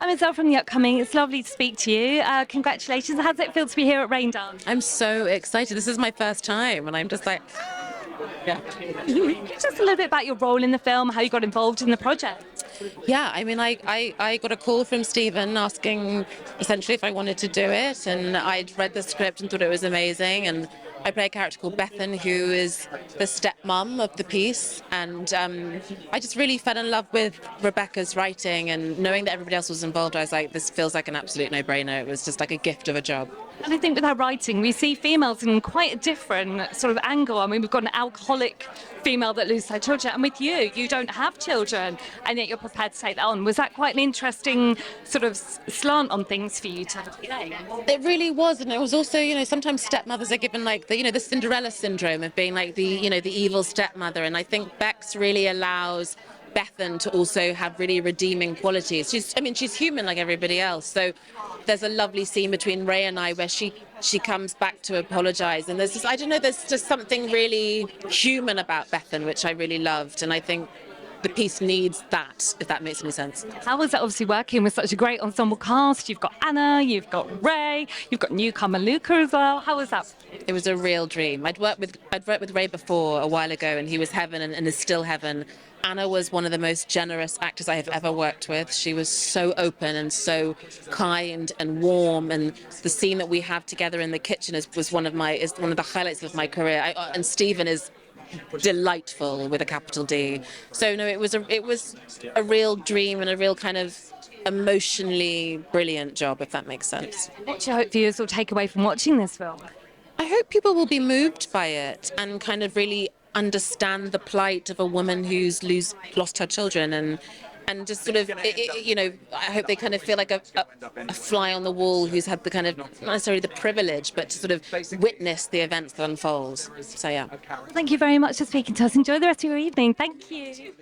I'm Ezelle from the upcoming. It's lovely to speak to you. Congratulations. How does it feel to be here at Raindance? I'm so excited. This is my first time, and I'm just like, yeah. Just a little bit about your role in the film, how you got involved in the project. Yeah, I mean, I got a call from Stephen asking essentially if I wanted to do it, and I'd read the script and thought it was amazing. And I play a character called Bethan, who is the stepmom of the piece, and I just really fell in love with Rebecca's writing, and knowing that everybody else was involved, I was like, this feels like an absolute no-brainer. It was just like a gift of a job. And I think with our writing, we see females in quite a different sort of angle. I mean, we've got an alcoholic female that loses her children, and with you, you don't have children, and yet you're prepared to take that on. Was that quite an interesting sort of slant on things for you to play? It really was, and it was also, sometimes stepmothers are given like the Cinderella syndrome of being like the evil stepmother, and I think Bex really allows Bethan to also have really redeeming qualities. She's human like everybody else. So there's a lovely scene between Ray and I where she comes back to apologize, and there's just something really human about Bethan, which I really loved, and I think the piece needs that, if that makes any sense. How was that obviously working with such a great ensemble cast? You've got Anna, you've got Ray, you've got newcomer Luca as well. How was that? It was a real dream. I'd worked with Ray before a while ago, and he was heaven and is still heaven. Anna was one of the most generous actors I have ever worked with. She was so open and so kind and warm, and the scene that we have together in the kitchen is one of the highlights of my career. And Stephen is delightful with a capital D. So no, it was a real dream and a real kind of emotionally brilliant job, if that makes sense. What do you hope viewers will take away from watching this film? I hope people will be moved by it and kind of really understand the plight of a woman who's lost her children, and just sort of, I hope they kind of feel like a fly on the wall who's had the kind of, not necessarily the privilege, but to sort of witness the events that unfold. So, yeah. Thank you very much for speaking to us. Enjoy the rest of your evening. Thank you.